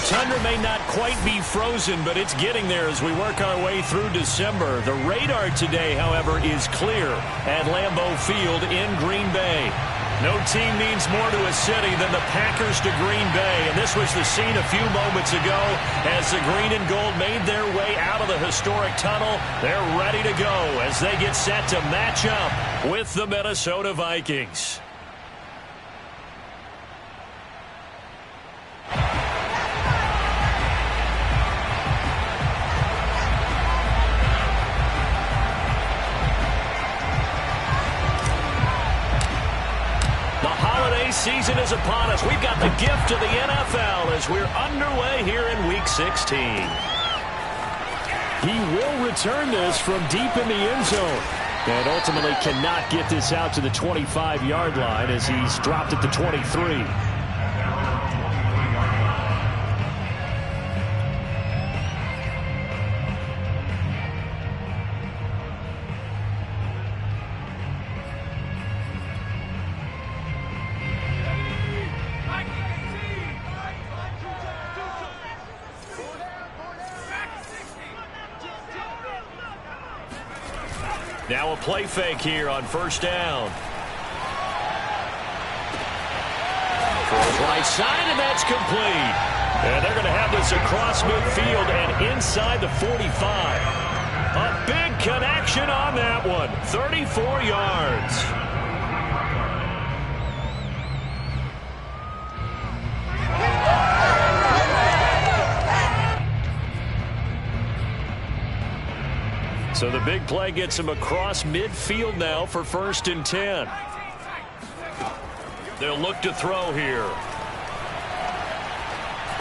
tundra may not quite be frozen, but it's getting there as we work our way through December. The radar today, however, is clear at Lambeau Field in Green Bay. No team means more to a city than the Packers to Green Bay, and this was the scene a few moments ago as the green and gold made their way out of the historic tunnel. They're ready to go as they get set to match up with the Minnesota Vikings. Season is upon us. We've got the gift of the NFL as we're underway here in Week 16. He will return this from deep in the end zone. And ultimately cannot get this out to the 25-yard line as he's dropped at the 23. Now a play fake here on first down. Throws right side, and that's complete. And they're going to have this across midfield and inside the 45. A big connection on that one. 34 yards. So the big play gets him across midfield now for 1st and 10. They'll look to throw here.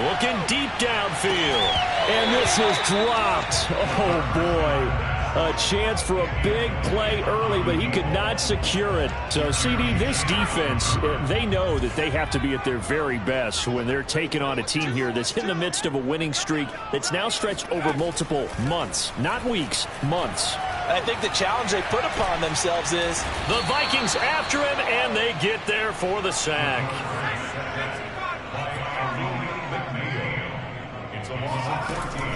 Looking deep downfield. And this is dropped. Oh, boy. A chance for a big play early, but he could not secure it. So, CD, this defense, they know that they have to be at their very best when they're taking on a team here that's in the midst of a winning streak that's now stretched over multiple months, not weeks, months. I think the challenge they put upon themselves is the Vikings after him, and they get there for the sack.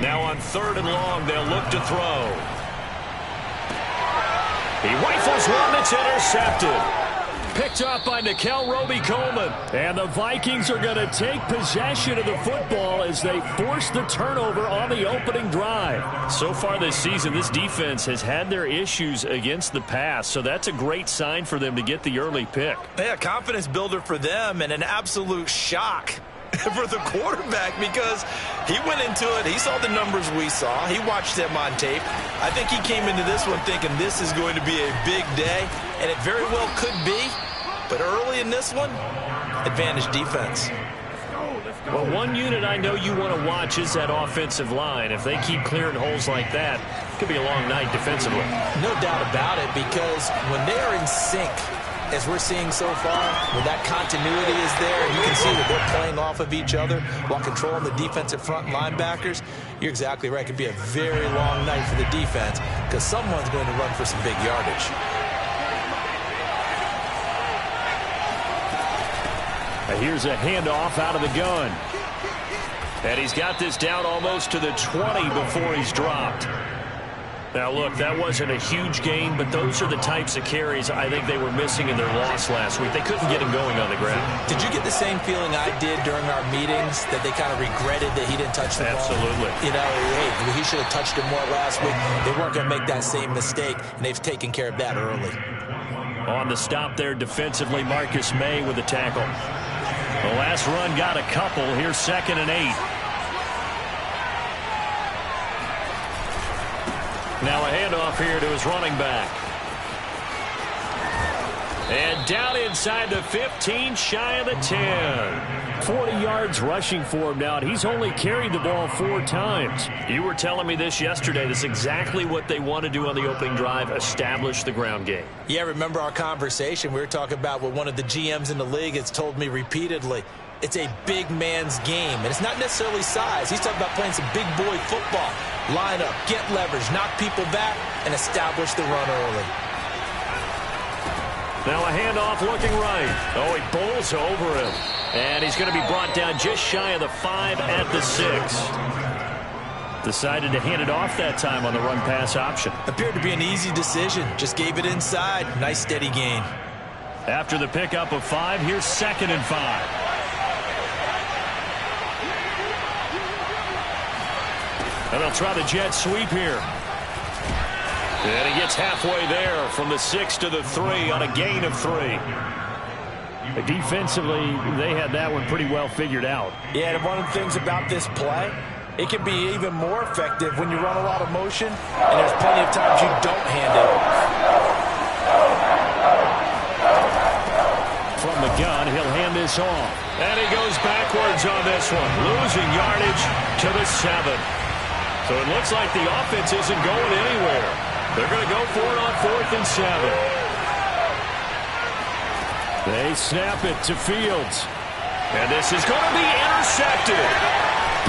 Now on 3rd and long, they'll look to throw. He rifles one that's intercepted. Picked up by Nikel Roby-Coleman. And the Vikings are going to take possession of the football as they force the turnover on the opening drive. So far this season, this defense has had their issues against the pass, so that's a great sign for them to get the early pick. Yeah, confidence builder for them and an absolute shock for the quarterback because he went into it. He saw the numbers we saw. He watched them on tape. I think he came into this one thinking this is going to be a big day, and it very well could be. But early in this one, advantage defense. Well, one unit I know you want to watch is that offensive line. If they keep clearing holes like that, it could be a long night defensively. No doubt about it, because when they are in sync, as we're seeing so far, when that continuity is there, and you can see that they're playing off of each other while controlling the defensive front linebackers, you're exactly right. It could be a very long night for the defense because someone's going to run for some big yardage. Here's a handoff out of the gun. And he's got this down almost to the 20 before he's dropped. Now, look, that wasn't a huge gain, but those are the types of carries I think they were missing in their loss last week. They couldn't get him going on the ground. Did you get the same feeling I did during our meetings, that they kind of regretted that he didn't touch the ball? Absolutely. You know, hey, he should have touched it more last week. They weren't going to make that same mistake, and they've taken care of that early. On the stop there defensively, Marcus May with a tackle. The last run got a couple. Here's 2nd and 8. Now a handoff here to his running back. And down inside the 15, shy of the 10. 40 yards rushing for him now, and he's only carried the ball 4 times. You were telling me this yesterday. This is exactly what they want to do on the opening drive, establish the ground game. Yeah, remember our conversation? We were talking about what one of the GMs in the league has told me repeatedly. It's a big man's game, and it's not necessarily size. He's talking about playing some big boy football. Line up, get leverage, knock people back, and establish the run early. Now a handoff looking right. Oh, he bowls over him. And he's going to be brought down just shy of the 5 at the 6. Decided to hand it off that time on the run-pass option. Appeared to be an easy decision. Just gave it inside. Nice steady gain. After the pickup of 5, here's 2nd and 5. And they'll try the jet sweep here. And he gets halfway there from the 6 to the 3 on a gain of 3. Defensively, they had that one pretty well figured out. Yeah, and one of the things about this play, it can be even more effective when you run a lot of motion, and there's plenty of times you don't hand it off. From the gun, he'll hand this off. And he goes backwards on this one, losing yardage to the 7. So it looks like the offense isn't going anywhere. They're going to go for it on 4th and 7. They snap it to Fields. And this is going to be intercepted.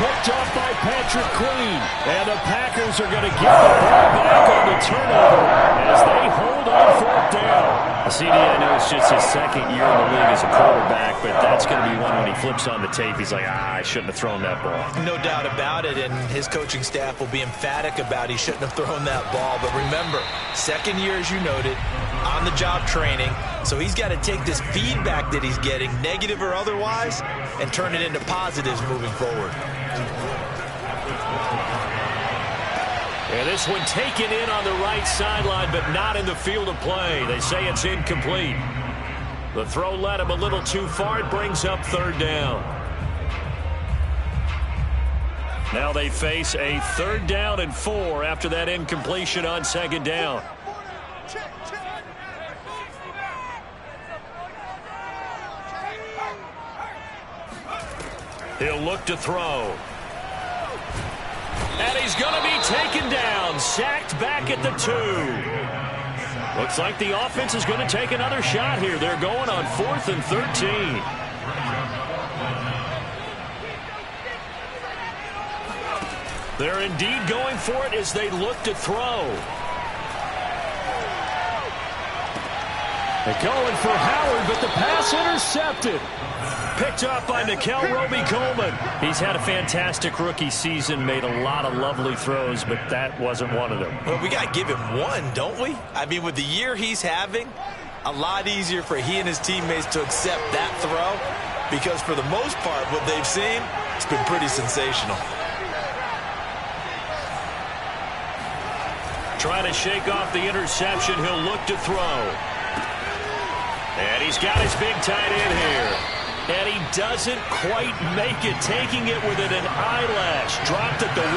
Picked up by Patrick Queen. And the Packers are going to get the ball back on the turnover as they hold on 4th down. CD, I know it's just his 2nd year in the league as a quarterback, but that's going to be one when he flips on the tape. He's like, I shouldn't have thrown that ball. No doubt about it, and his coaching staff will be emphatic about he shouldn't have thrown that ball. But remember, 2nd year, as you noted, on-the-job training. So he's got to take this feedback that he's getting, negative or otherwise, and turn it into positives moving forward. And this one taken in on the right sideline, but not in the field of play. They say it's incomplete. The throw led him a little too far. It brings up 3rd down. Now they face a 3rd down and 4 after that incompletion on 2nd down. He'll look to throw. And he's going to be taken down, sacked back at the 2. Looks like the offense is going to take another shot here. They're going on 4th and 13. They're indeed going for it as they look to throw. They're going for Howard, but the pass intercepted. Picked up by Nickel Roby-Coleman. He's had a fantastic rookie season, made a lot of lovely throws, but that wasn't one of them. Well, we got to give him one, don't we? I mean, with the year he's having, a lot easier for he and his teammates to accept that throw because for the most part, what they've seen, it's been pretty sensational. Trying to shake off the interception, he'll look to throw. And he's got his big tight end here. And he doesn't quite make it, taking it within an eyelash. Dropped at the 1.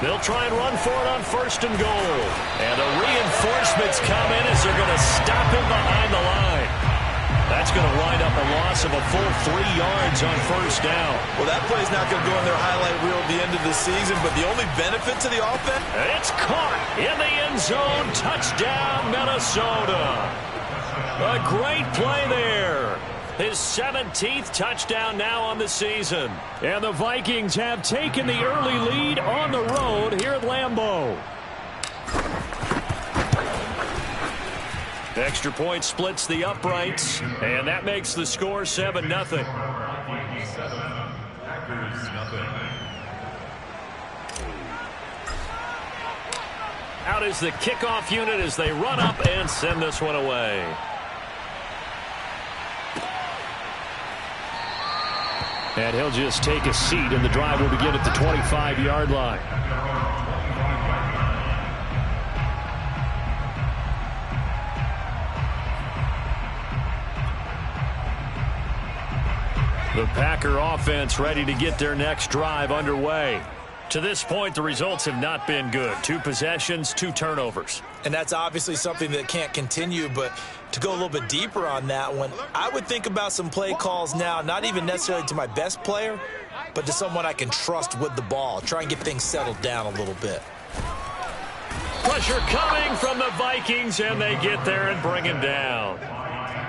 They'll try and run for it on 1st and goal. And the reinforcements come in as they're going to stop him behind the line. That's going to wind up a loss of a full 3 yards on 1st down. Well, that play's not going to go in their highlight reel at the end of the season, but the only benefit to the offense... And it's caught in the end zone. Touchdown, Minnesota. A great play there. His 17th touchdown now on the season. And the Vikings have taken the early lead on the road here at Lambeau. Extra point splits the uprights, and that makes the score 7-0. Vikings 7, Packers 0. Out is the kickoff unit as they run up and send this one away. And he'll just take a seat, and the drive will begin at the 25-yard line. The Packer offense ready to get their next drive underway. To this point, the results have not been good. 2 possessions, 2 turnovers. And that's obviously something that can't continue, but to go a little bit deeper on that one, I would think about some play calls now, not even necessarily to my best player, but to someone I can trust with the ball. Try and get things settled down a little bit. Pressure coming from the Vikings, and they get there and bring him down.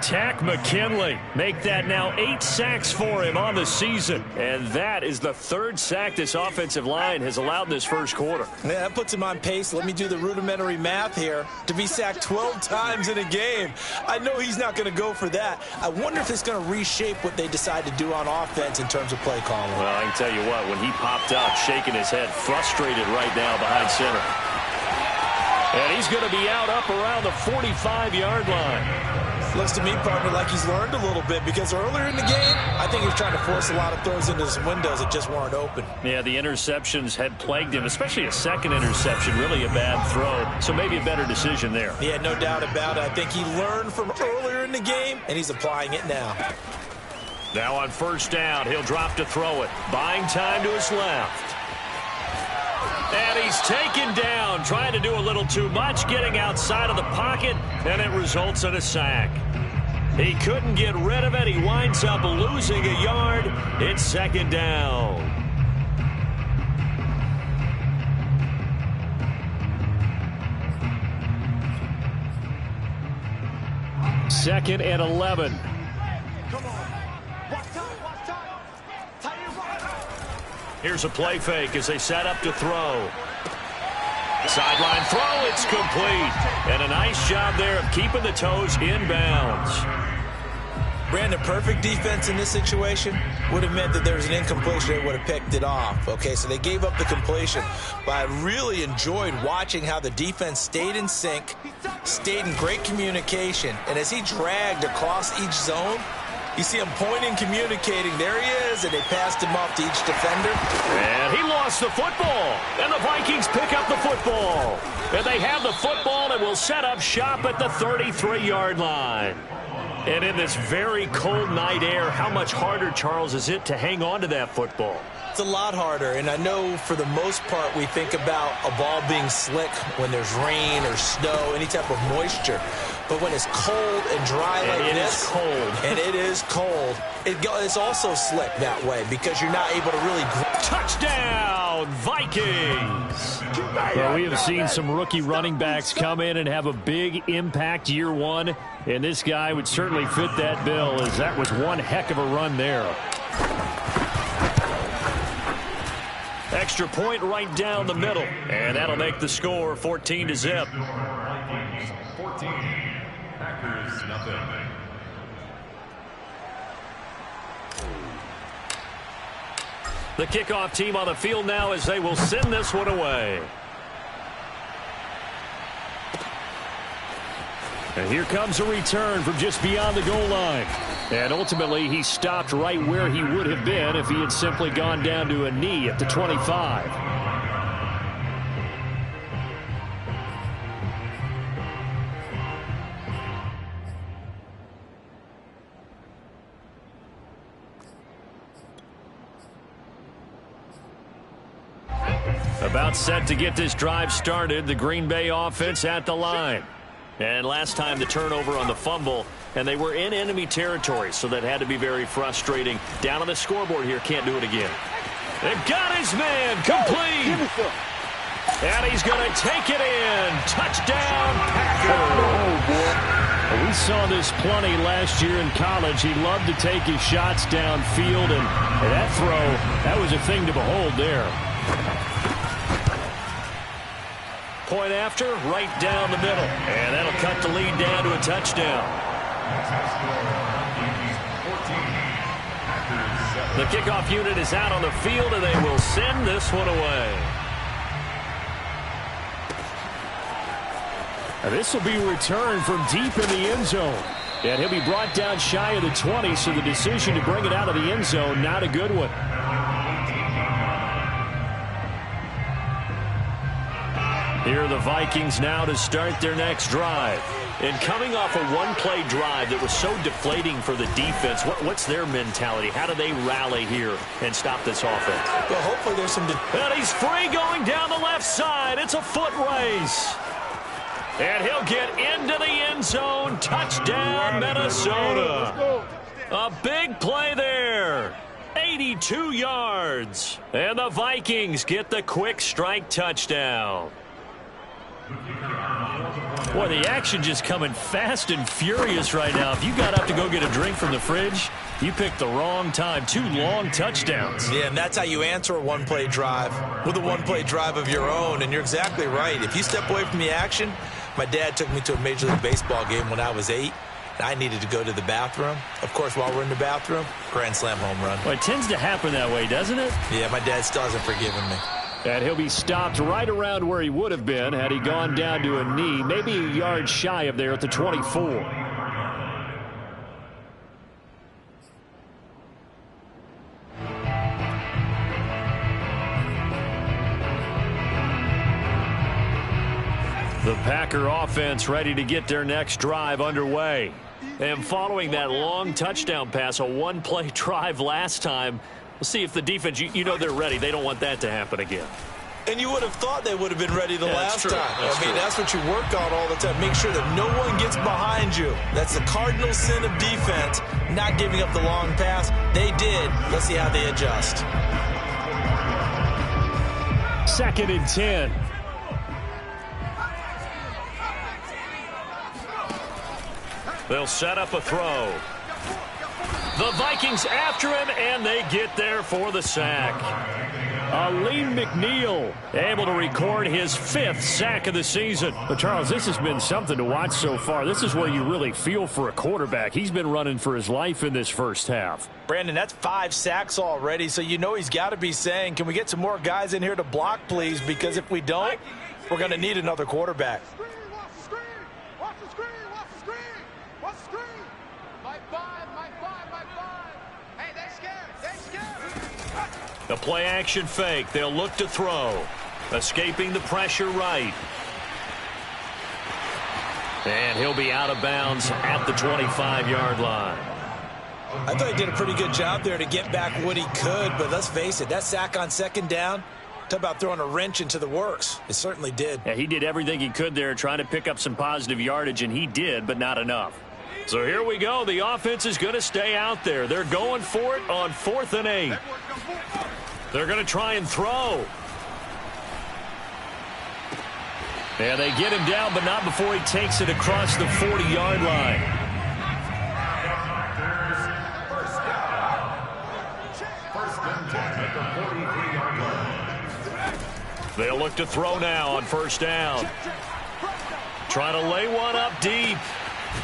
Tack McKinley make that now 8 sacks for him on the season. And that is the 3rd sack this offensive line has allowed in this first quarter. Yeah, that puts him on pace. Let me do the rudimentary math here. To be sacked 12 times in a game. I know he's not going to go for that. I wonder if it's going to reshape what they decide to do on offense in terms of play calling. Well, I can tell you what, when he popped up, shaking his head, frustrated right now behind center. And he's going to be out up around the 45-yard line. Looks to me, partner, like he's learned a little bit because earlier in the game, I think he was trying to force a lot of throws into some windows that just weren't open. Yeah, the interceptions had plagued him, especially a second interception, really a bad throw. So maybe a better decision there. Yeah, no doubt about it. I think he learned from earlier in the game, and he's applying it now. Now on first down, he'll drop to throw it. Buying time to his left. And he's taken down, trying to do a little too much, getting outside of the pocket, and it results in a sack. He couldn't get rid of it. He winds up losing a yard. It's second down. Second and 11. Here's a play fake as they set up to throw. Sideline throw, it's complete. And a nice job there of keeping the toes in bounds. Brandon, perfect defense in this situation would have meant that there was an incompletion. They would have picked it off. Okay, so they gave up the completion. But I really enjoyed watching how the defense stayed in sync, stayed in great communication. And as he dragged across each zone, you see him pointing, communicating. There he is, and they passed him off to each defender. And he lost the football. And the Vikings pick up the football. And they have the football and will set up shop at the 33-yard line. And in this very cold night air, how much harder, Charles, is it to hang on to that football? It's a lot harder, and I know for the most part we think about a ball being slick when there's rain or snow, any type of moisture. But when it's cold and dry like this, and it is cold, it's also slick that way because you're not able to really... Touchdown, Vikings! Well, we have seen some rookie running backs come in and have a big impact year one, and this guy would certainly fit that bill, as that was one heck of a run there. Extra point right down the middle, and that'll make the score 14-0. 14, Packers nothing. The kickoff team on the field now as they will send this one away. And here comes a return from just beyond the goal line. And ultimately, he stopped right where he would have been if he had simply gone down to a knee at the 25. About set to get this drive started, the Green Bay offense at the line. And last time the turnover on the fumble, and they were in enemy territory, so that had to be very frustrating. Down on the scoreboard here, can't do it again. They've got his man, complete. And he's going to take it in. Touchdown, Packers. We saw this plenty last year in college. He loved to take his shots downfield, and that throw, that was a thing to behold there. Point after, right down the middle. And that'll cut the lead down to a touchdown. The kickoff unit is out on the field, and they will send this one away. Now this will be returned from deep in the end zone. And he'll be brought down shy of the 20, so the decision to bring it out of the end zone, not a good one. Here are the Vikings now to start their next drive. And coming off a one-play drive that was so deflating for the defense, what's their mentality? How do they rally here and stop this offense? Well, hopefully there's some... And he's free going down the left side. It's a foot race. And he'll get into the end zone. Touchdown, Minnesota. A big play there. 82 yards. And the Vikings get the quick strike touchdown. Boy, the action just coming fast and furious right now. If you got up to go get a drink from the fridge, you picked the wrong time. 2 long touchdowns. Yeah, and that's how you answer a one-play drive with a one-play drive of your own. And you're exactly right. If you step away from the action, my dad took me to a Major League Baseball game when I was 8. And I needed to go to the bathroom. Of course, while we're in the bathroom, grand slam home run. Well, it tends to happen that way, doesn't it? Yeah, my dad still hasn't forgiven me. And he'll be stopped right around where he would have been had he gone down to a knee, maybe a yard shy of there at the 24. The Packer offense ready to get their next drive underway. And following that long touchdown pass, a one-play drive last time, we'll see if the defense, you know they're ready. They don't want that to happen again. And you would have thought they would have been ready the last time. I mean, that's what you work on all the time. Make sure that no one gets behind you. That's the cardinal sin of defense, not giving up the long pass. They did. Let's see how they adjust. 2nd and 10. They'll set up a throw. The Vikings after him, and they get there for the sack. Aleem McNeil able to record his 5th sack of the season. But Charles, this has been something to watch so far. This is where you really feel for a quarterback. He's been running for his life in this first half. Brandon, that's 5 sacks already, so you know he's got to be saying, can we get some more guys in here to block, please? Because if we don't, we're going to need another quarterback. The play-action fake. They'll look to throw. Escaping the pressure right. And he'll be out of bounds at the 25-yard line. I thought he did a pretty good job there to get back what he could, but let's face it, that sack on 2nd down, talk about throwing a wrench into the works. It certainly did. Yeah, he did everything he could there trying to pick up some positive yardage, and he did, but not enough. So here we go. The offense is going to stay out there. They're going for it on 4th and 8. They're going to try and throw. And they get him down, but not before he takes it across the 40-yard line. First and 10 at the 43-yard line. They'll look to throw now on 1st down. Trying to lay one up deep.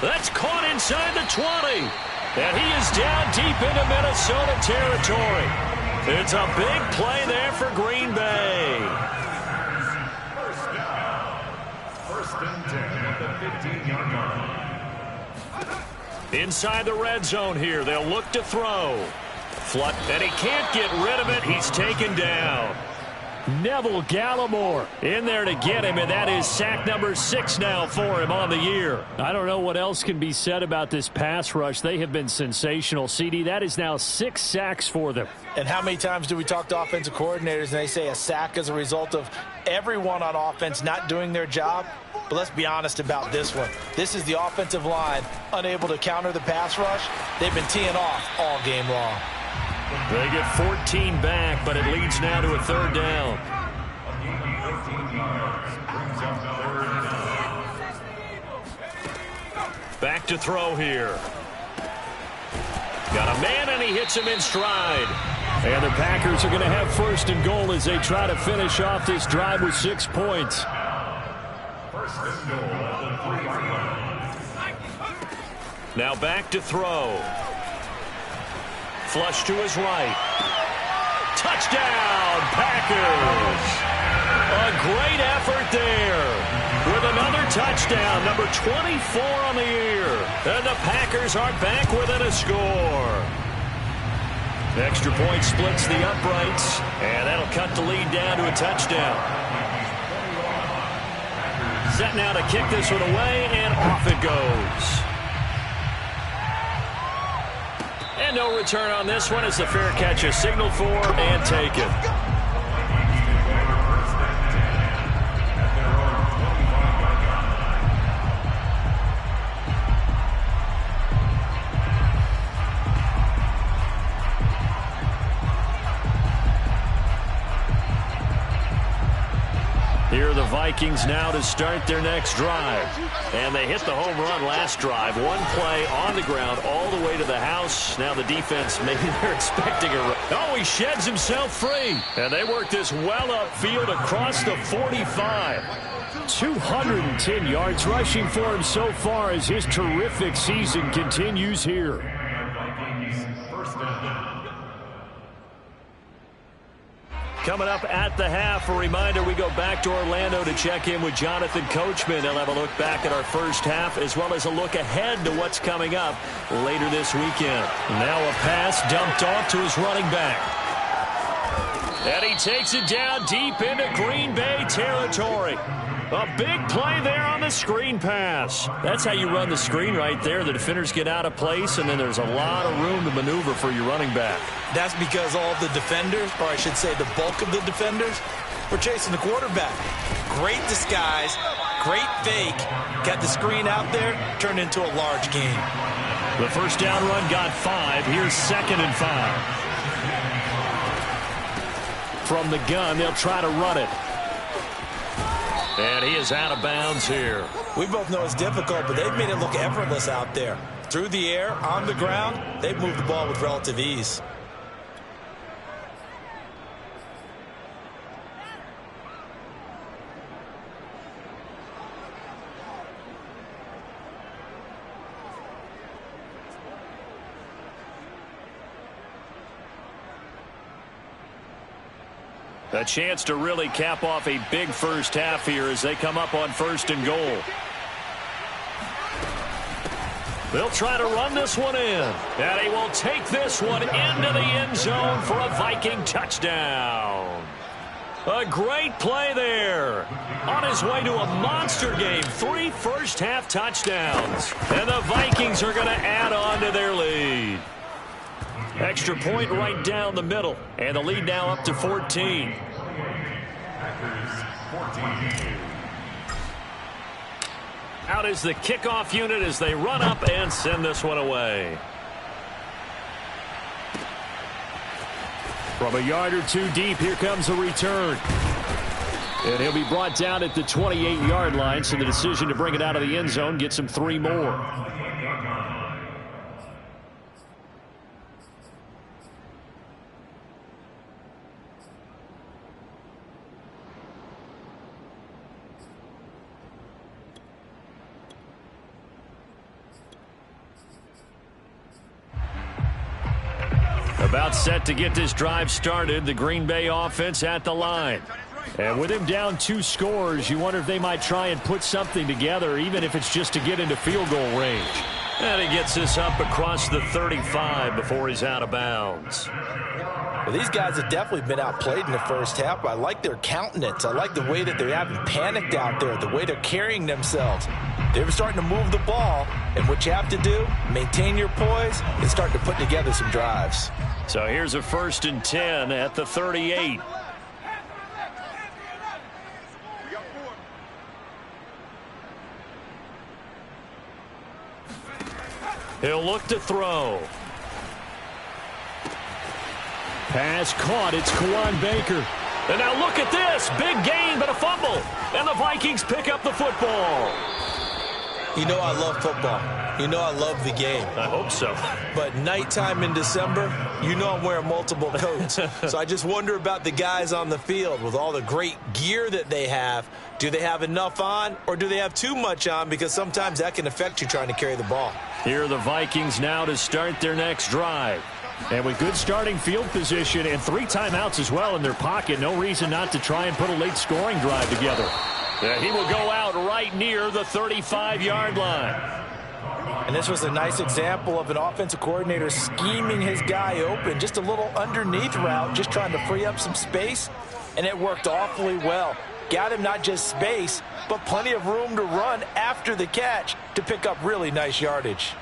That's caught inside the 20. And he is down deep into Minnesota territory. It's a big play there for Green Bay. First down. First and 10 at the 15-yard line. Inside the red zone here. They'll look to throw. And he can't get rid of it. He's taken down. Neville Gallimore in there to get him, and that is sack number 6 now for him on the year. I don't know what else can be said about this pass rush. They have been sensational, CD. That is now 6 sacks for them. And how many times do we talk to offensive coordinators and they say a sack is a result of everyone on offense not doing their job? But let's be honest about this one. This is the offensive line unable to counter the pass rush. They've been teeing off all game long. They get 14 back, but it leads now to a 3rd down. Back to throw here. Got a man, and he hits him in stride. And the Packers are going to have 1st and goal as they try to finish off this drive with 6 points. First and goal at the 3-yard line. Now back to throw. Flush to his right. Touchdown, Packers. A great effort there with another touchdown, number 24 on the year. And the Packers are back within a score. Extra point splits the uprights, and that'll cut the lead down to a touchdown. Set now to kick this one away, and off it goes. And no return on this one as the fair catch is signaled for and taken. Here are the Vikings now to start their next drive. And they hit the home run last drive. One play on the ground all the way to the house. Now the defense, maybe they're expecting a run. Oh, he sheds himself free. And they work this well upfield across the 45. 210 yards rushing for him so far as his terrific season continues here. Coming up at the half, a reminder, we go back to Orlando to check in with Jonathan Coachman. He'll have a look back at our first half as well as a look ahead to what's coming up later this weekend. Now a pass dumped off to his running back. And he takes it down deep into Green Bay territory. A big play there on the screen pass. That's how you run the screen right there. The defenders get out of place, and then there's a lot of room to maneuver for your running back. That's because all the defenders, or I should say the bulk of the defenders, were chasing the quarterback. Great disguise, great fake. Got the screen out there, turned into a large gain. The first down run got 5. Here's 2nd and 5. From the gun, they'll try to run it. And he is out of bounds here. We both know it's difficult, but they've made it look effortless out there. Through the air, on the ground, they've moved the ball with relative ease. A chance to really cap off a big first half here as they come up on 1st and goal. They'll try to run this one in. And he will take this one into the end zone for a Viking touchdown. A great play there. On his way to a monster game. 3 first-half touchdowns. And the Vikings are going to add on to their lead. Extra point right down the middle. And the lead now up to 14. Out is the kickoff unit as they run up and send this one away. From a yard or two deep, here comes a return. And he'll be brought down at the 28-yard line, so the decision to bring it out of the end zone gets him 3 more. About set to get this drive started. The Green Bay offense at the line. And with him down 2 scores, you wonder if they might try and put something together, even if it's just to get into field goal range. And he gets this up across the 35 before he's out of bounds. Well, these guys have definitely been outplayed in the first half. I like their countenance. I like the way that they haven't panicked out there, the way they're carrying themselves. They're starting to move the ball, and what you have to do, maintain your poise and start to put together some drives. So here's a 1st and 10 at the 38. He'll look to throw. Pass caught. It's Kawan Baker. And now look at this. Big gain, but a fumble. And the Vikings pick up the football. You know I love football. You know I love the game. I hope so. But nighttime in December, you know I'm wearing multiple coats. So I just wonder about the guys on the field with all the great gear that they have. Do they have enough on, or do they have too much on? Because sometimes that can affect you trying to carry the ball. Here are the Vikings now to start their next drive. And with good starting field position and 3 timeouts as well in their pocket, no reason not to try and put a late scoring drive together. He will go out right near the 35-yard line. And this was a nice example of an offensive coordinator scheming his guy open. Just a little underneath route, just trying to free up some space, and it worked awfully well. Got him not just space, but plenty of room to run after the catch to pick up really nice yardage.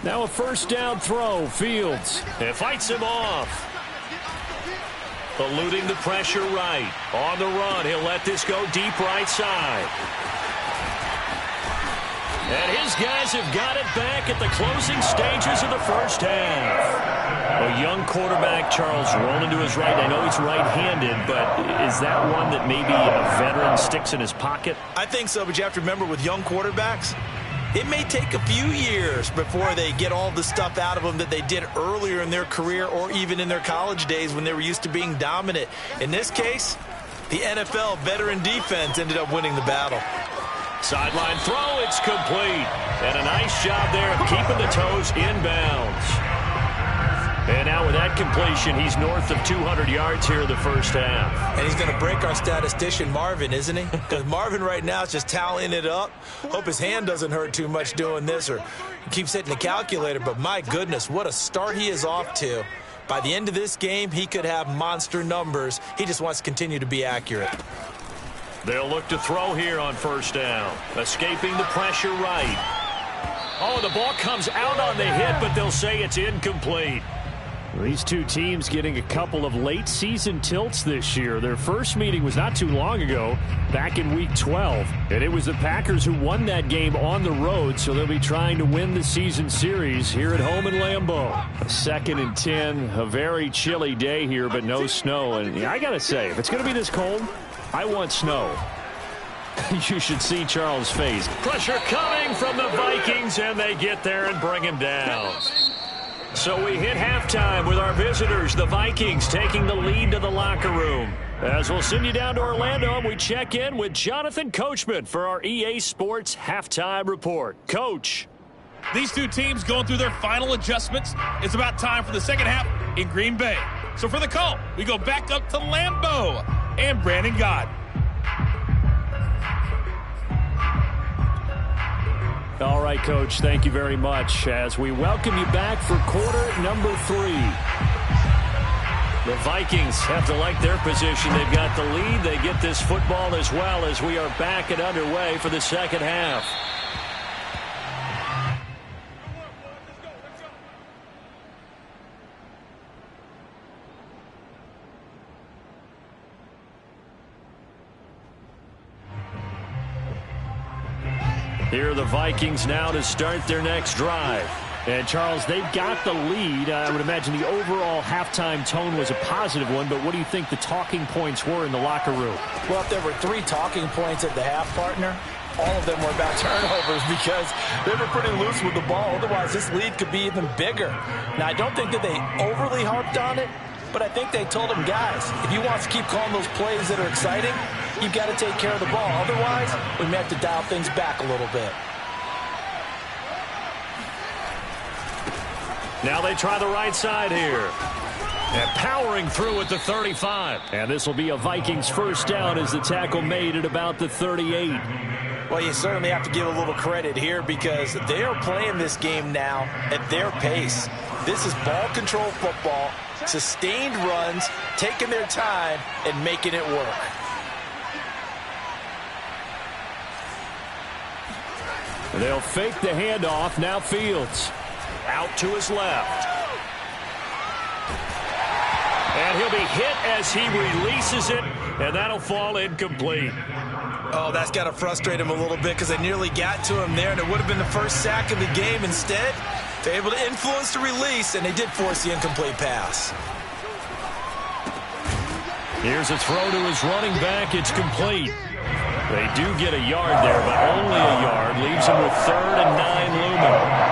Now a 1st down throw. Fields. It fights him off. Eluding the pressure right. On the run, he'll let this go deep right side. And his guys have got it back at the closing stages of the first half. A young quarterback, Charles, rolling to his right. I know he's right-handed, but is that one that maybe a veteran sticks in his pocket? I think so, but you have to remember with young quarterbacks, it may take a few years before they get all the stuff out of them that they did earlier in their career or even in their college days when they were used to being dominant. In this case, the NFL veteran defense ended up winning the battle. Sideline throw, it's complete. And a nice job there of keeping the toes inbounds. And now with that completion, he's north of 200 yards here in the first half. And he's going to break our statistician, Marvin, isn't he? Because Marvin right now is just tallying it up. Hope his hand doesn't hurt too much doing this or keeps hitting the calculator. But my goodness, what a start he is off to. By the end of this game, he could have monster numbers. He just wants to continue to be accurate. They'll look to throw here on first down. Escaping the pressure right. Oh, the ball comes out on the hit, but they'll say it's incomplete. These two teams getting a couple of late season tilts this year. Their first meeting was not too long ago, back in week 12. And it was the Packers who won that game on the road, so they'll be trying to win the season series here at home in Lambeau. 2nd and 10, a very chilly day here, but no snow. And I got to say, if it's going to be this cold, I want snow. You should see Charles' face. Pressure coming from the Vikings, and they get there and bring him down. So we hit halftime with our visitors, the Vikings, taking the lead to the locker room. As we'll send you down to Orlando, and we check in with Jonathan Coachman for our EA Sports Halftime Report. Coach. These two teams going through their final adjustments. It's about time for the second half in Green Bay. So for the call, we go back up to Lambeau and Brandon Gott. All right, Coach, thank you very much as we welcome you back for quarter number 3. The Vikings have to like their position. They've got the lead. They get this football as well as we are back and underway for the second half. Here are the Vikings now to start their next drive. And, Charles, they've got the lead. I would imagine the overall halftime tone was a positive one, but what do you think the talking points were in the locker room? Well, if there were 3 talking points at the half, partner, all of them were about turnovers because they were pretty loose with the ball. Otherwise, this lead could be even bigger. Now, I don't think that they overly harped on it, but I think they told them, guys, if you want to keep calling those plays that are exciting, you've got to take care of the ball. Otherwise, we may have to dial things back a little bit. Now they try the right side here. And powering through at the 35. And this will be a Vikings first down as the tackle made at about the 38. Well, you certainly have to give a little credit here because they are playing this game now at their pace. This is ball control football, sustained runs, taking their time, and making it work. They'll fake the handoff. Now Fields. Out to his left. And he'll be hit as he releases it, and that'll fall incomplete. Oh, that's got to frustrate him a little bit because they nearly got to him there, and it would have been the first sack of the game. Instead, they're able to influence the release, and they did force the incomplete pass. Here's a throw to his running back. It's complete. They do get a yard there, but only a yard. Leaves him with 3rd and 9 looming.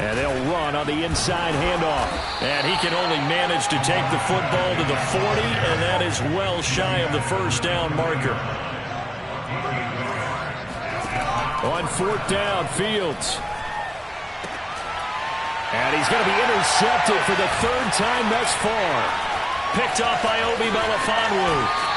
And they'll run on the inside handoff. And he can only manage to take the football to the 40, and that is well shy of the first down marker. On 4th down, Fields. And he's going to be intercepted for the 3rd time thus far. Picked off by Obi Melifonwu.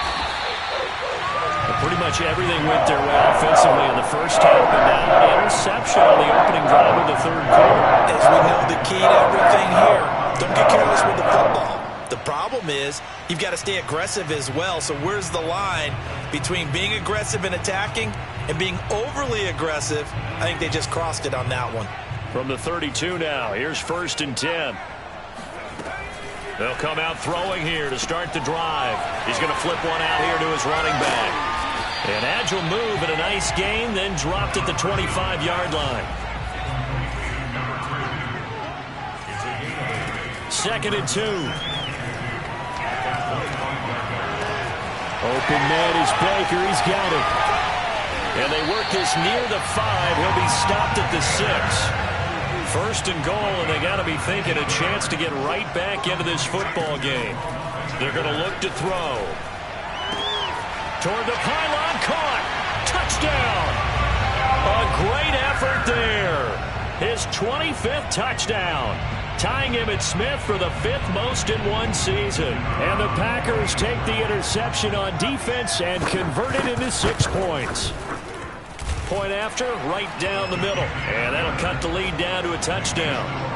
Pretty much everything went their way offensively in the first half, but now interception on the opening drive of the 3rd quarter. As we know, the key to everything here, don't get careless with the football. The problem is you've got to stay aggressive as well. So where's the line between being aggressive and attacking and being overly aggressive? I think they just crossed it on that one. From the 32 now, here's 1st and 10. They'll come out throwing here to start the drive. He's going to flip one out here to his running back. An agile move and a nice gain, then dropped at the 25-yard line. 2nd and 2. Open man is Baker. He's got it. And they work this near the 5. He'll be stopped at the 6. 1st and goal, and they got to be thinking a chance to get right back into this football game. They're going to look to throw. Toward the pylon, caught. Touchdown. A great effort there. His 25th touchdown. Tying Emmitt Smith for the 5th most in one season. And the Packers take the interception on defense and convert it into 6 points. Point after, right down the middle. And that'll cut the lead down to a touchdown.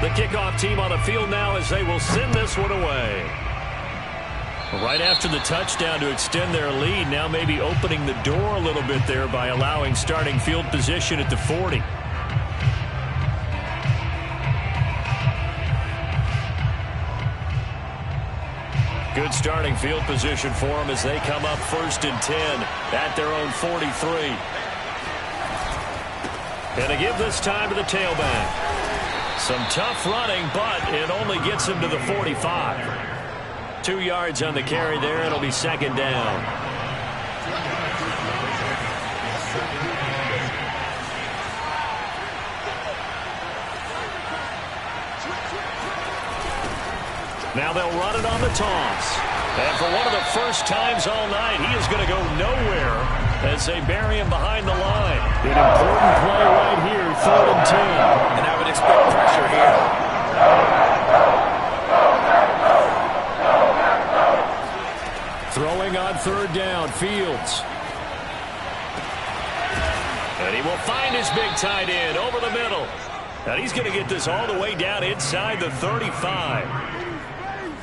The kickoff team on the field now as they will send this one away. Right after the touchdown to extend their lead, now maybe opening the door a little bit there by allowing starting field position at the 40. Good starting field position for them as they come up 1st and 10 at their own 43. And a give this time to the tailback. Some tough running, but it only gets him to the 45. 2 yards on the carry there. It'll be 2nd down. Now they'll run it on the toss. And for one of the first times all night, he is going to go nowhere as they bury him behind the line. An important play right here, 3rd and 10. And I would expect pressure here. Throwing on 3rd down, Fields. And he will find his big tight end over the middle. And he's going to get this all the way down inside the 35.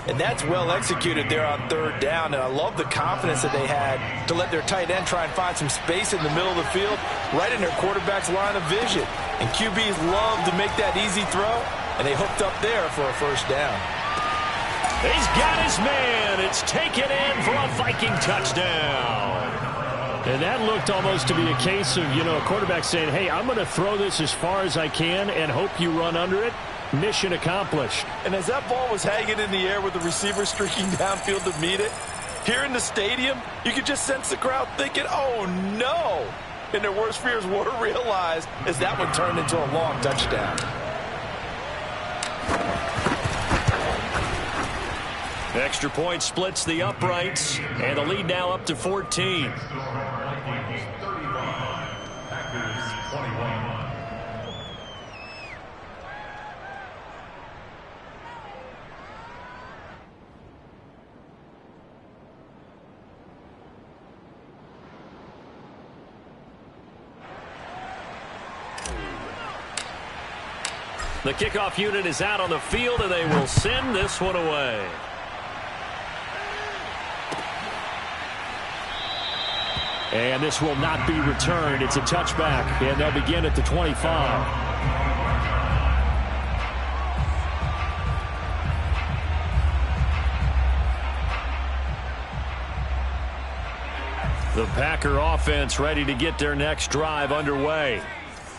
And that's well executed there on 3rd down. And I love the confidence that they had to let their tight end try and find some space in the middle of the field, right in their quarterback's line of vision. And QBs love to make that easy throw, and they hooked up there for a 1st down. He's got his man. It's taken in for a Viking touchdown. And that looked almost to be a case of, a quarterback saying, hey, I'm going to throw this as far as I can and hope you run under it. Mission accomplished. And as that ball was hanging in the air with the receiver streaking downfield to meet it, here in the stadium, you could just sense the crowd thinking, oh, no. And their worst fears were realized as that one turned into a long touchdown. Extra point splits the uprights, and the lead now up to 14. Vikings 31, Packers 21. The kickoff unit is out on the field, and they will send this one away. And this will not be returned. It's a touchback, and they'll begin at the 25. The Packer offense ready to get their next drive underway.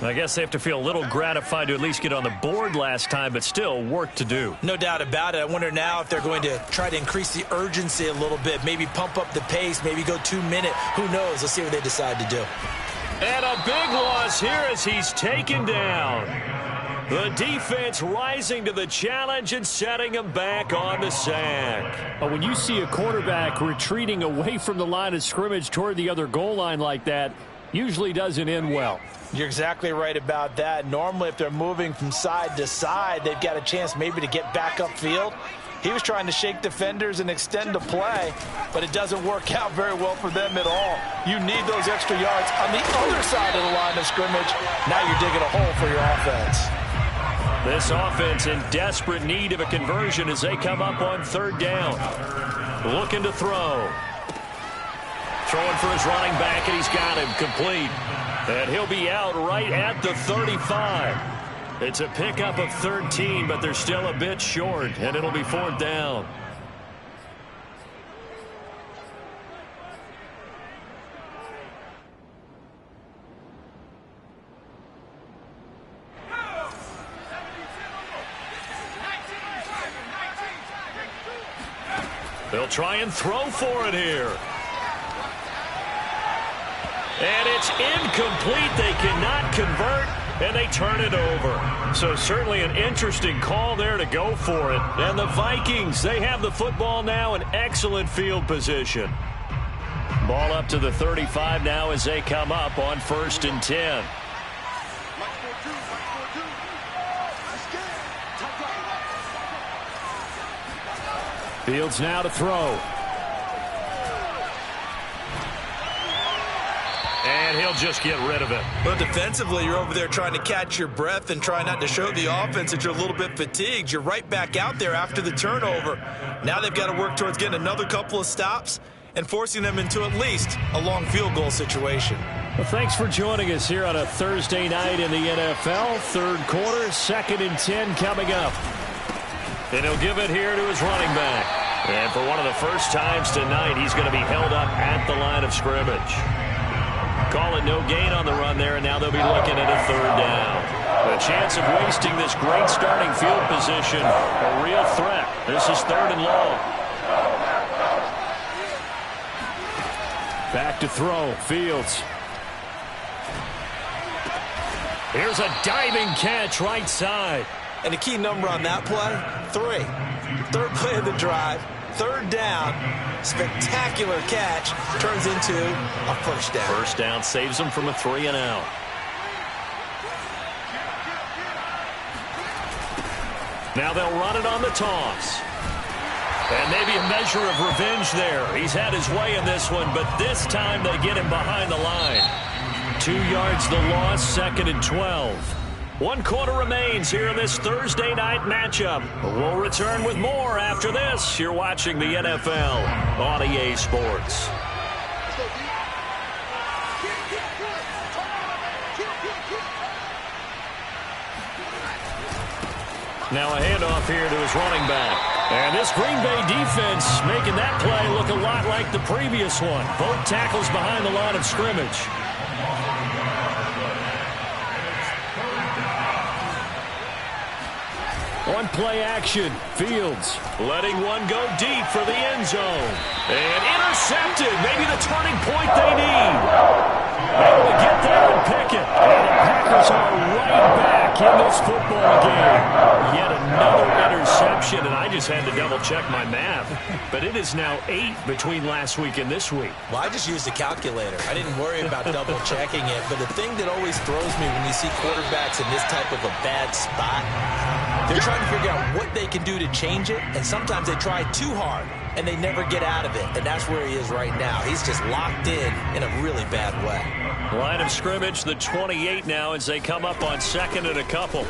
I guess they have to feel a little gratified to at least get on the board last time, but still work to do. No doubt about it. I wonder now if they're going to try to increase the urgency a little bit, maybe pump up the pace, maybe go 2-minute. Who knows? Let's see what they decide to do. And a big loss here as he's taken down. The defense rising to the challenge and setting him back on the sack. When you see a quarterback retreating away from the line of scrimmage toward the other goal line like that, usually doesn't end well. You're exactly right about that. Normally, if they're moving from side to side, they've got a chance maybe to get back upfield. He was trying to shake defenders and extend the play, but it doesn't work out very well for them at all. You need those extra yards on the other side of the line of scrimmage. Now you're digging a hole for your offense. This offense in desperate need of a conversion as they come up on 3rd down. Looking to throw. Throwing for his running back, and he's got him complete. And he'll be out right at the 35. It's a pickup of 13, but they're still a bit short, and it'll be 4th down. They'll try and throw for it here. And it's incomplete. They cannot convert, and they turn it over. So certainly an interesting call there to go for it. And the Vikings, they have the football now in excellent field position. Ball up to the 35 now as they come up on 1st and 10. Fields now to throw. And he'll just get rid of it. Well, defensively, you're over there trying to catch your breath and try not to show the offense that you're a little bit fatigued. You're right back out there after the turnover. Now they've got to work towards getting another couple of stops and forcing them into at least a long field goal situation. Well, thanks for joining us here on a Thursday night in the NFL. 3rd quarter, 2nd and 10 coming up. And he'll give it here to his running back. And for one of the first times tonight, he's going to be held up at the line of scrimmage. Call it no gain on the run there, and now they'll be looking at a 3rd down. The chance of wasting this great starting field position, a real threat. This is 3rd and long. Back to throw, Fields. Here's a diving catch right side. And the key number on that play, 3. 3rd play of the drive, 3rd down. Spectacular catch turns into a 1st down. 1st down saves them from a 3 and out. Now they'll run it on the toss. And maybe a measure of revenge there. He's had his way in this one, but this time they get him behind the line. 2 yards the loss, 2nd and 12. 1 quarter remains here in this Thursday night matchup. We'll return with more after this. You're watching the NFL on EA Sports. Now a handoff here to his running back. And this Green Bay defense making that play look a lot like the previous one. Both tackles behind the line of scrimmage. On play action, Fields. Letting one go deep for the end zone. And intercepted. Maybe the turning point they need. Able to get there and pick it. And the Packers are right back in this football game. Yet another interception, and I just had to double-check my math. But it is now 8 between last week and this week. Well, I just used a calculator. I didn't worry about double-checking it. But the thing that always throws me when you see quarterbacks in this type of a bad spot, they're trying to figure out what they can do to change it, and sometimes they try too hard, and they never get out of it, and that's where he is right now. He's just locked in a really bad way. Line of scrimmage, the 28 now as they come up on 2nd and a couple.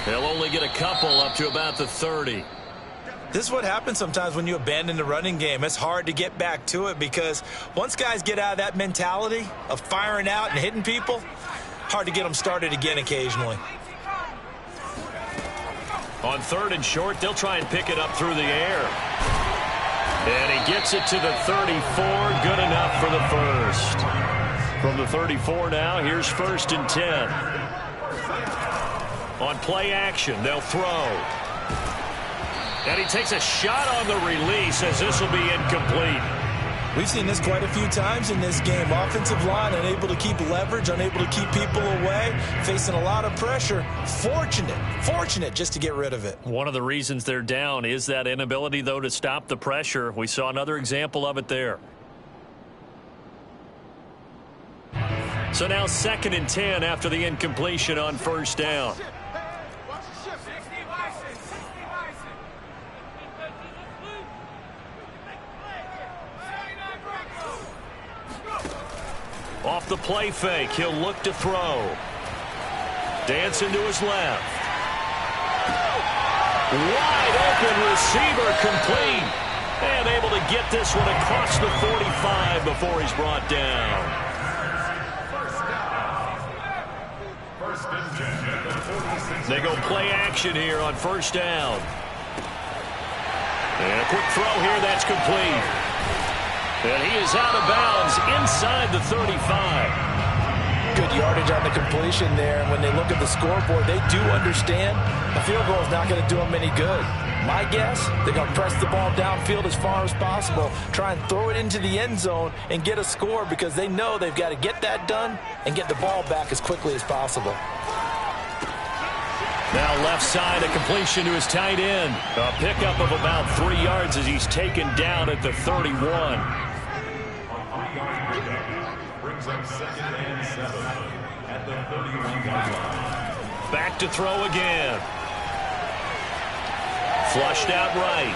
They'll only get a couple up to about the 30. This is what happens sometimes when you abandon the running game. It's hard to get back to it because once guys get out of that mentality of firing out and hitting people, hard to get them started again occasionally. On 3rd and short, they'll try and pick it up through the air. And he gets it to the 34. Good enough for the first. From the 34 now, here's 1st and 10. On play action, they'll throw. And he takes a shot on the release as this will be incomplete. We've seen this quite a few times in this game. Offensive line unable to keep leverage, unable to keep people away, facing a lot of pressure. Fortunate just to get rid of it. One of the reasons they're down is that inability, though, to stop the pressure. We saw another example of it there. So now 2nd and 10 after the incompletion on 1st down. Off the play fake, he'll look to throw. Dancing to his left. Wide open receiver, complete. And able to get this one across the 45 before he's brought down. They go play action here on 1st down. And a quick throw here, that's complete. And he is out of bounds inside the 35. Good yardage on the completion there. And when they look at the scoreboard, they do understand a field goal is not going to do them any good. My guess, they're going to press the ball downfield as far as possible, try and throw it into the end zone and get a score because they know they've got to get that done and get the ball back as quickly as possible. Now left side, a completion to his tight end. A pickup of about 3 yards as he's taken down at the 31. Brings up 2nd and 7 at the 31-yard line. Back to throw again. Flushed out right.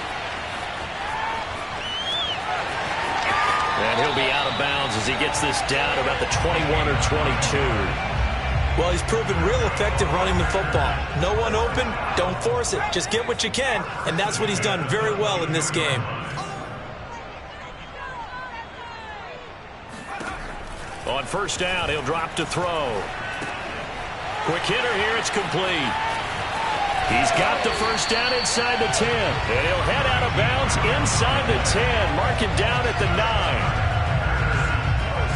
And he'll be out of bounds as he gets this down about the 21 or 22. Well, he's proven real effective running the football. No one open, don't force it. Just get what you can, and that's what he's done very well in this game. On 1st down, he'll drop to throw. Quick hitter here, it's complete. He's got the 1st down inside the 10. And he'll head out of bounds inside the 10. Mark him down at the 9.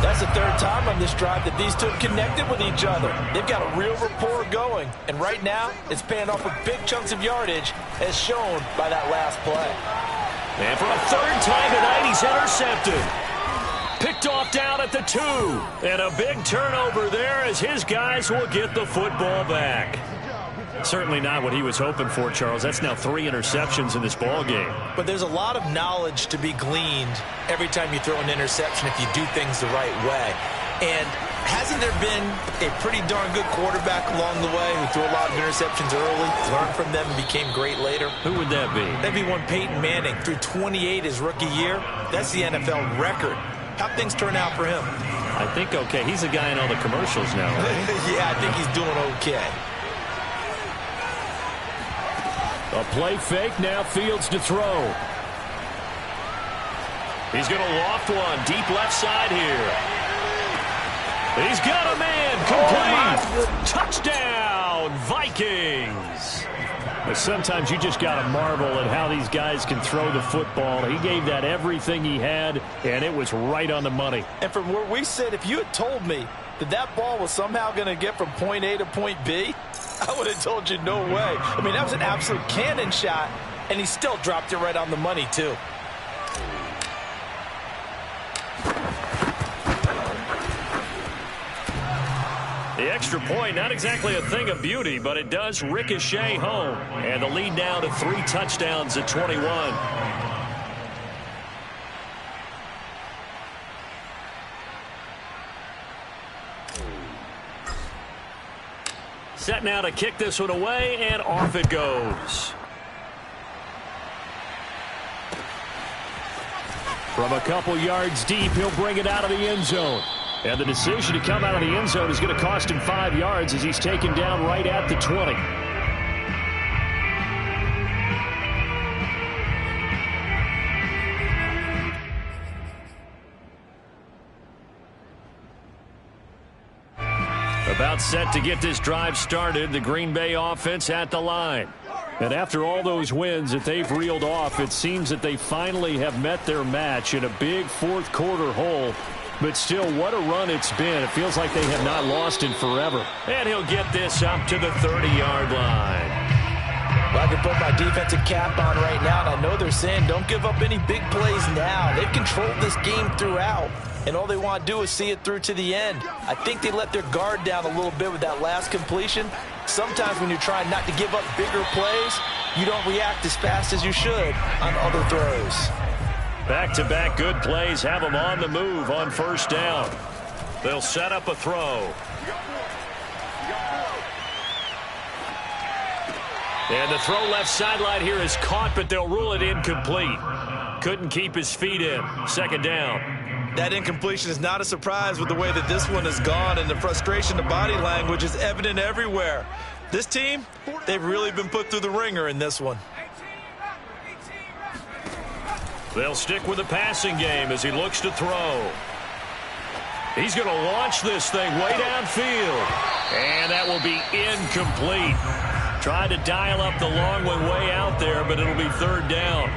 That's the 3rd time on this drive that these two have connected with each other. They've got a real rapport going. And right now, it's paying off with big chunks of yardage, as shown by that last play. And for a 3rd time tonight, he's intercepted. Picked off down at the 2. And a big turnover there as his guys will get the football back. Certainly not what he was hoping for, Charles. That's now 3 interceptions in this ball game. But there's a lot of knowledge to be gleaned every time you throw an interception if you do things the right way. And hasn't there been a pretty darn good quarterback along the way who threw a lot of interceptions early, learned from them, and became great later? Who would that be? That'd be one Peyton Manning. Threw 28 his rookie year. That's the NFL record. How'd things turn out for him? I think okay. He's a guy in all the commercials now, right? Yeah, I think he's doing okay. A play fake, now Fields to throw. He's going to loft one deep left side here. He's got a man, complete. Touchdown, Vikings. But sometimes you just got to marvel at how these guys can throw the football. He gave that everything he had, and it was right on the money. And from where we sit, if you had told me that that ball was somehow going to get from point A to point B, I would have told you no way. I mean, that was an absolute cannon shot, and he still dropped it right on the money, too. The extra point, not exactly a thing of beauty, but it does ricochet home. And the lead now to 3 touchdowns at 21. Set now to kick this one away, and off it goes. From a couple yards deep, he'll bring it out of the end zone. And the decision to come out of the end zone is going to cost him 5 yards as he's taken down right at the 20. About set to get this drive started, the Green Bay offense at the line. And after all those wins that they've reeled off, it seems that they finally have met their match in a big fourth quarter hole. But still, what a run it's been. It feels like they have not lost in forever. And he'll get this up to the 30-yard line. Well, I can put my defensive cap on right now, and I know they're saying don't give up any big plays now. They've controlled this game throughout, and all they want to do is see it through to the end. I think they let their guard down a little bit with that last completion. Sometimes when you're trying not to give up bigger plays, you don't react as fast as you should on other throws. Back-to-back good plays have them on the move on first down. They'll set up a throw. And the throw left sideline here is caught, but they'll rule it incomplete. Couldn't keep his feet in. Second down. That incompletion is not a surprise with the way that this one has gone, and the frustration, the body language is evident everywhere. This team, they've really been put through the ringer in this one. They'll stick with the passing game as he looks to throw. He's going to launch this thing way downfield. And that will be incomplete. Tried to dial up the long one way out there, but it'll be third down.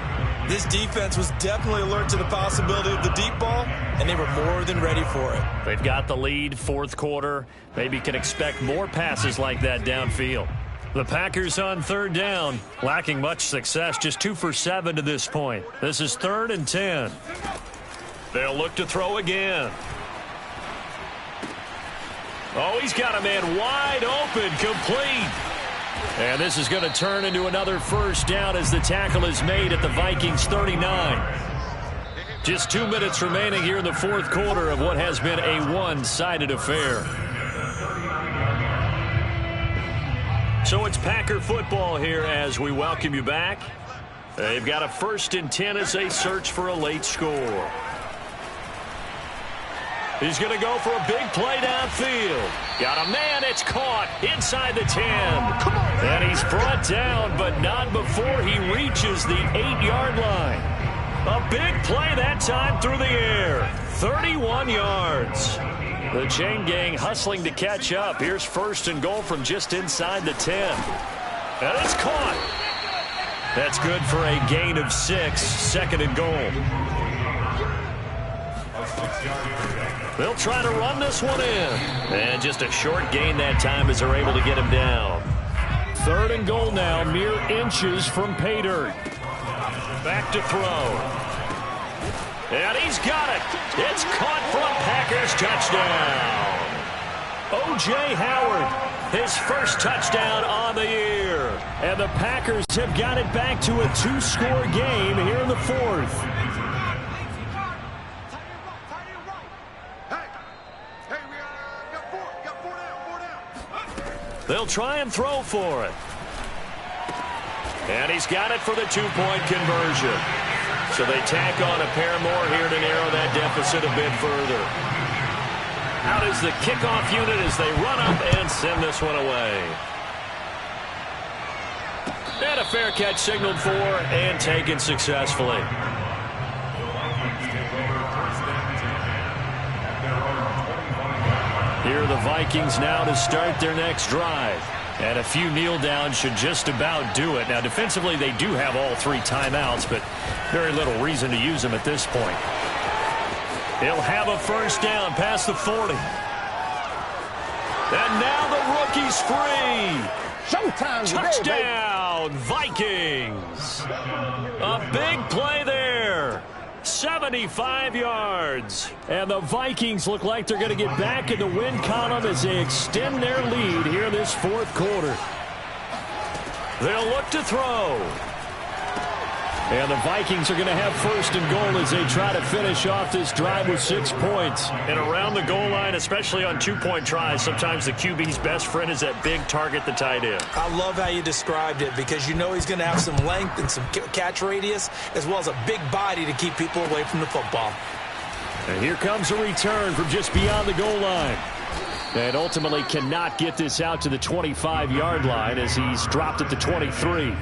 This defense was definitely alert to the possibility of the deep ball, and they were more than ready for it. They've got the lead, fourth quarter. Maybe can expect more passes like that downfield. The Packers on third down, lacking much success, just 2 for 7 to this point. This is 3rd and 10. They'll look to throw again. Oh, he's got a man wide open, complete. And this is going to turn into another first down as the tackle is made at the Vikings 39. Just 2 minutes remaining here in the fourth quarter of what has been a one-sided affair. So it's Packer football here as we welcome you back. They've got a 1st and 10 as they search for a late score. He's going to go for a big play downfield. Got a man, it's caught inside the 10. And he's brought down, but not before he reaches the 8-yard line. A big play that time through the air. 31 yards. The chain gang hustling to catch up. Here's 1st and goal from just inside the 10. And it's caught. That's good for a gain of 6. 2nd and goal. They'll try to run this one in. And just a short gain that time as they're able to get him down. 3rd and goal now, mere inches from pay dirt. Back to throw. And he's got it. It's caught from Packers. Touchdown. O.J. Howard, his first touchdown on the year. And the Packers have got it back to a 2-score game here in the 4th. They'll try and throw for it. And he's got it for the 2-point conversion. So they tack on a pair more here to narrow that deficit a bit further. Out is the kickoff unit as they run up and send this one away. And a fair catch signaled for and taken successfully. Here are the Vikings now to start their next drive. And a few kneel downs should just about do it. Now, defensively, they do have all 3 timeouts, but very little reason to use them at this point. He'll have a first down past the 40. And now the rookie's free. Showtime Touchdown, Vikings. A big play there. 75 yards. And the Vikings look like they're going to get back in the win column as they extend their lead here this 4th quarter. They'll look to throw. And the Vikings are going to have 1st and goal as they try to finish off this drive with 6 points. And around the goal line, especially on 2-point tries, sometimes the QB's best friend is that big target, the tight end. I love how you described it because you know he's going to have some length and some catch radius as well as a big body to keep people away from the football. And here comes a return from just beyond the goal line. And ultimately cannot get this out to the 25-yard line as he's dropped at the 23.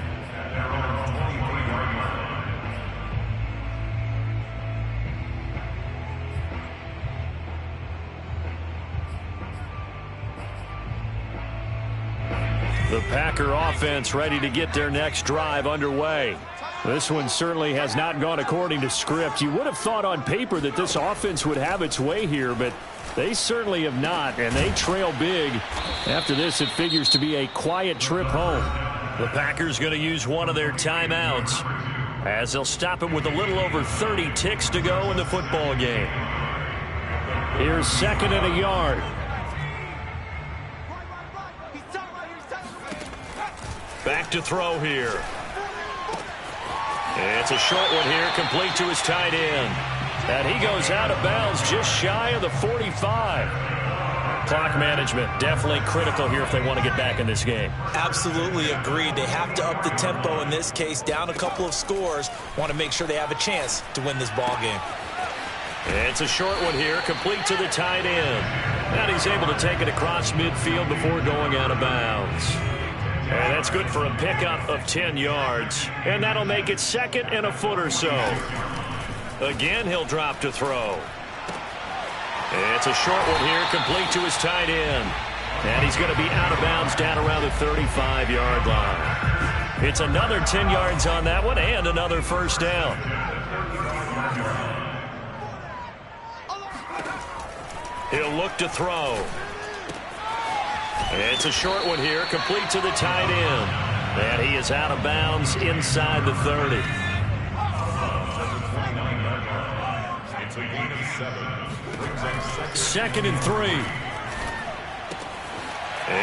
The Packer offense ready to get their next drive underway. This one certainly has not gone according to script. You would have thought on paper that this offense would have its way here, but they certainly have not, and they trail big. After this, it figures to be a quiet trip home. The Packers going to use one of their timeouts as they'll stop it with a little over 30 ticks to go in the football game. Here's 2nd and a yard. Back to throw here. It's a short one here, complete to his tight end. And he goes out of bounds just shy of the 45. Clock management definitely critical here if they want to get back in this game. Absolutely agreed. They have to up the tempo in this case, down a couple of scores. Want to make sure they have a chance to win this ball game. It's a short one here, complete to the tight end. And he's able to take it across midfield before going out of bounds. And that's good for a pickup of 10 yards. And that'll make it 2nd and a foot or so. Again, he'll drop to throw. It's a short one here, complete to his tight end. And he's going to be out of bounds down around the 35-yard line. It's another 10 yards on that one and another first down. He'll look to throw. It's a short one here, complete to the tight end. And he is out of bounds inside the 30. It's a gain of 7. 2nd and 3.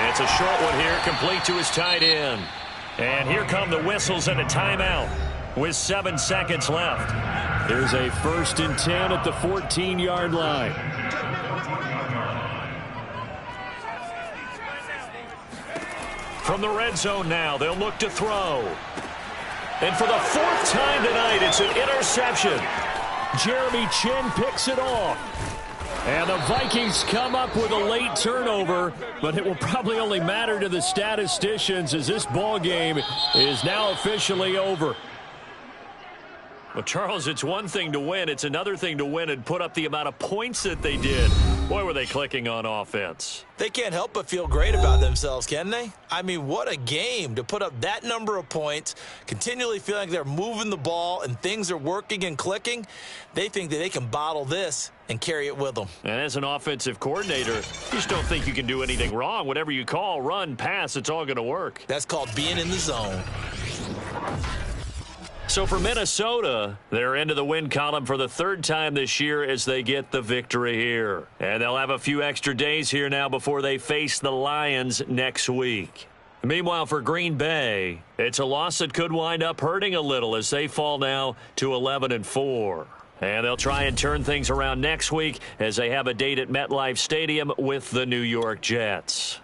It's a short one here, complete to his tight end. And here come the whistles and a timeout with 7 seconds left. Here's a 1st and 10 at the 14-yard line. From the red zone now, they'll look to throw. And for the 4th time tonight, it's an interception. Jeremy Chin picks it off. And the Vikings come up with a late turnover, but it will probably only matter to the statisticians as this ball game is now officially over. Well, Charles, it's one thing to win. It's another thing to win and put up the amount of points that they did. Boy, were they clicking on offense. They can't help but feel great about themselves, can they? I mean, what a game to put up that number of points, continually feeling like they're moving the ball and things are working and clicking. They think that they can bottle this and carry it with them. And as an offensive coordinator, you just don't think you can do anything wrong. Whatever you call, run, pass, it's all going to work. That's called being in the zone. So for Minnesota, they're into the win column for the 3rd time this year as they get the victory here. And they'll have a few extra days here now before they face the Lions next week. Meanwhile, for Green Bay, it's a loss that could wind up hurting a little as they fall now to 11-4. And they'll try and turn things around next week as they have a date at MetLife Stadium with the New York Jets.